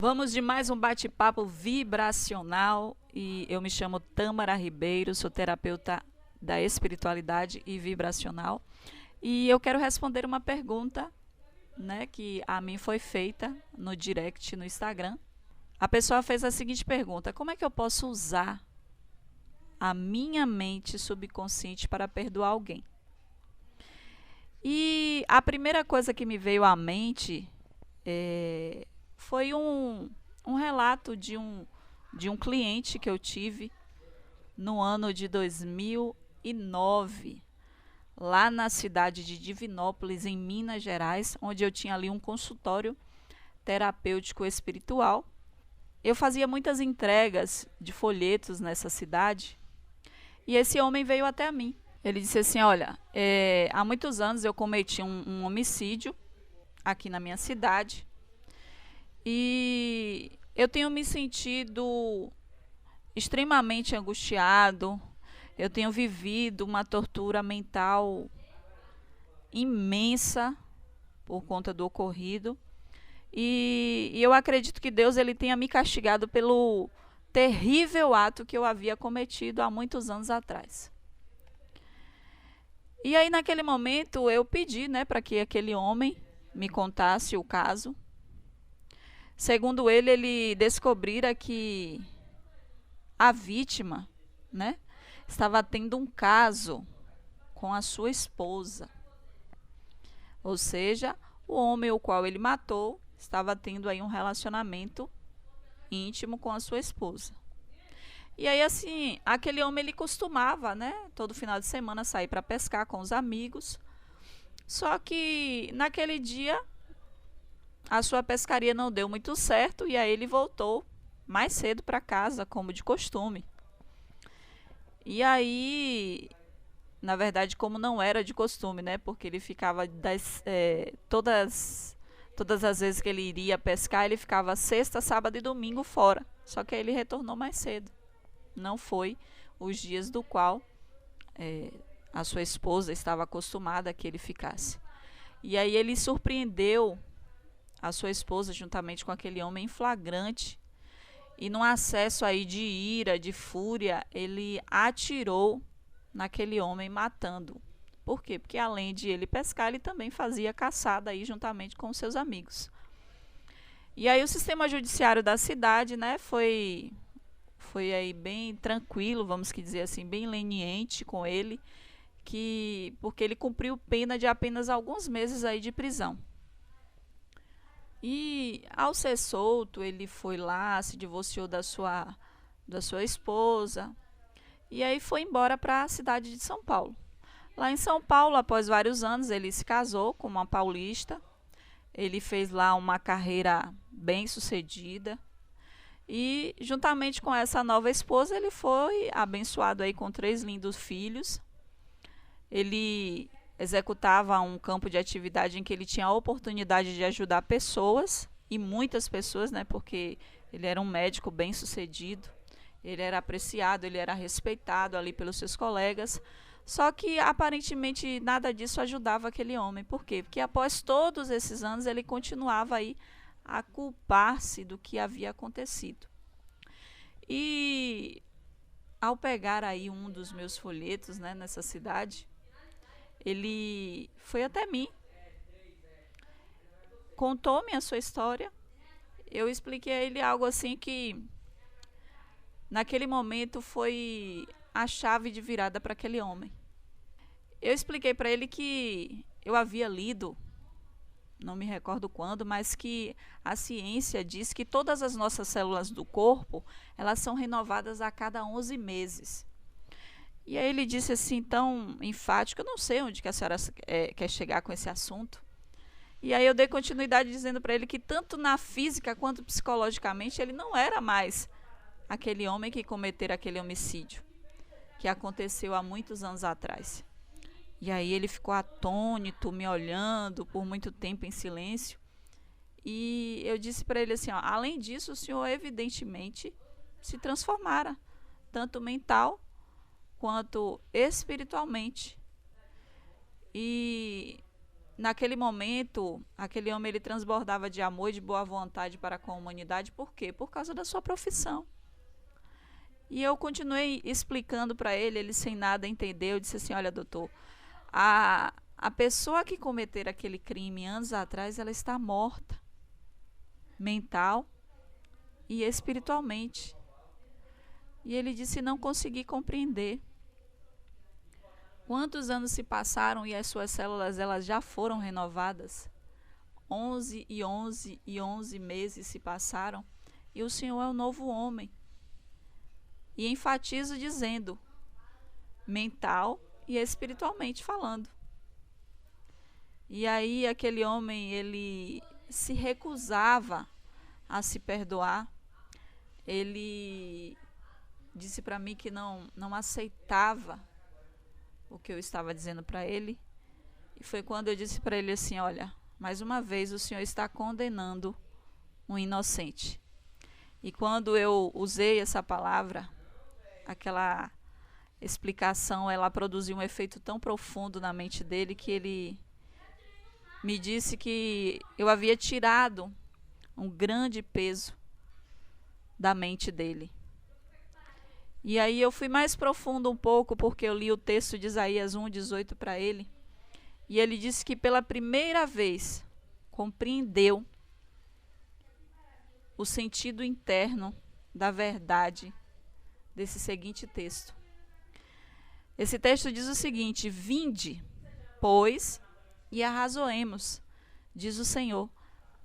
Vamos de mais um bate-papo vibracional e eu me chamo Tâmara Ribeiro, sou terapeuta da espiritualidade e vibracional e eu quero responder uma pergunta, né, que a mim foi feita no direct no Instagram. A pessoa fez a seguinte pergunta: como é que eu posso usar a minha mente subconsciente para perdoar alguém? E a primeira coisa que me veio à mente foi um relato de um cliente que eu tive no ano de 2009, lá na cidade de Divinópolis, em Minas Gerais, onde eu tinha ali um consultório terapêutico espiritual. Eu fazia muitas entregas de folhetos nessa cidade e esse homem veio até mim. Ele disse assim: olha, há muitos anos eu cometi um homicídio aqui na minha cidade e eu tenho me sentido extremamente angustiado, eu tenho vivido uma tortura mental imensa por conta do ocorrido e eu acredito que Deus ele tenha me castigado pelo terrível ato que eu havia cometido há muitos anos atrás. E aí naquele momento eu pedi, né, para que aquele homem me contasse o caso. Segundo ele descobrira que a vítima, né, estava tendo um caso com a sua esposa. Ou seja, o homem o qual ele matou estava tendo aí um relacionamento íntimo com a sua esposa. E aí assim, aquele homem ele costumava, né, todo final de semana sair para pescar com os amigos. Só que naquele dia a sua pescaria não deu muito certo e aí ele voltou mais cedo para casa, como de costume. E aí, na verdade, como não era de costume, né, porque ele ficava todas as vezes que ele iria pescar, ele ficava sexta, sábado e domingo fora. Só que aí ele retornou mais cedo. Não foi os dias do qual a sua esposa estava acostumada a que ele ficasse. E aí ele surpreendeu a sua esposa juntamente com aquele homem em flagrante. E num acesso aí de ira, de fúria, ele atirou naquele homem, matando. Por quê? Porque além de ele pescar, ele também fazia caçada aí juntamente com seus amigos. E aí o sistema judiciário da cidade, né, foi aí bem tranquilo, vamos dizer assim, bem leniente com ele, porque ele cumpriu pena de apenas alguns meses aí de prisão. E ao ser solto, ele foi lá, se divorciou da sua esposa e aí foi embora para a cidade de São Paulo. Lá em São Paulo, após vários anos, ele se casou com uma paulista. Ele fez lá uma carreira bem sucedida. E juntamente com essa nova esposa, ele foi abençoado aí com 3 lindos filhos. Ele executava um campo de atividade em que ele tinha a oportunidade de ajudar pessoas, e muitas pessoas, né, porque ele era um médico bem sucedido, ele era apreciado, ele era respeitado ali pelos seus colegas. Só que aparentemente nada disso ajudava aquele homem. Por quê? Porque após todos esses anos ele continuava aí a culpar-se do que havia acontecido. E ao pegar aí um dos meus folhetos, né, nessa cidade, ele foi até mim, contou-me a sua história. Eu expliquei a ele algo assim que naquele momento foi a chave de virada para aquele homem. Eu expliquei para ele que eu havia lido, não me recordo quando, mas que a ciência diz que todas as nossas células do corpo, elas são renovadas a cada 11 meses. E aí ele disse assim, tão enfático: eu não sei onde que a senhora quer chegar com esse assunto. E aí eu dei continuidade dizendo para ele que tanto na física quanto psicologicamente ele não era mais aquele homem que cometera aquele homicídio que aconteceu há muitos anos atrás. E aí ele ficou atônito, me olhando por muito tempo em silêncio. E eu disse para ele assim, ó, além disso, o senhor evidentemente se transformara, tanto mental quanto espiritualmente. E naquele momento, aquele homem ele transbordava de amor e de boa vontade para com a humanidade. Por quê? Por causa da sua profissão. E eu continuei explicando para ele, ele sem nada entender. Eu disse assim: olha, doutor, a pessoa que cometer aquele crime anos atrás, ela está morta, mental e espiritualmente. E ele disse: não consegui compreender. Quantos anos se passaram e as suas células elas já foram renovadas? 11 e 11 e 11 meses se passaram e o Senhor é o novo homem. E enfatizo dizendo, mental e espiritualmente falando. E aí aquele homem, ele se recusava a se perdoar. Ele disse para mim que não aceitava o que eu estava dizendo para ele. E foi quando eu disse para ele assim: olha, mais uma vez o Senhor está condenando um inocente. E quando eu usei essa palavra, aquela explicação, ela produziu um efeito tão profundo na mente dele que ele me disse que eu havia tirado um grande peso da mente dele. E aí eu fui mais profundo um pouco, porque eu li o texto de Isaías 1:18 para ele. E ele disse que pela primeira vez compreendeu o sentido interno da verdade desse seguinte texto. Esse texto diz o seguinte: vinde, pois, e arrazoemos, diz o Senhor,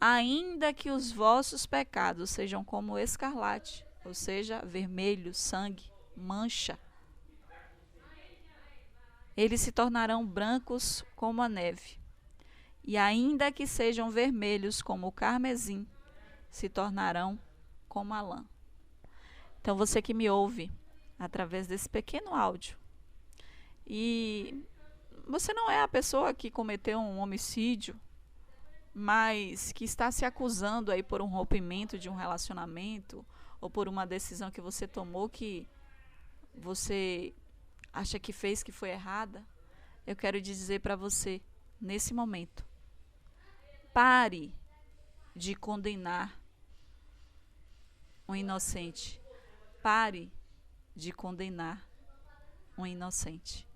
ainda que os vossos pecados sejam como escarlate, ou seja, vermelho, sangue, mancha, eles se tornarão brancos como a neve. E ainda que sejam vermelhos como o carmesim, se tornarão como a lã. Então você que me ouve através desse pequeno áudio, e você não é a pessoa que cometeu um homicídio, mas que está se acusando aí por um rompimento de um relacionamento, ou por uma decisão que você tomou que você acha que fez que foi errada, eu quero dizer para você, nesse momento, pare de condenar um inocente. Pare de condenar um inocente.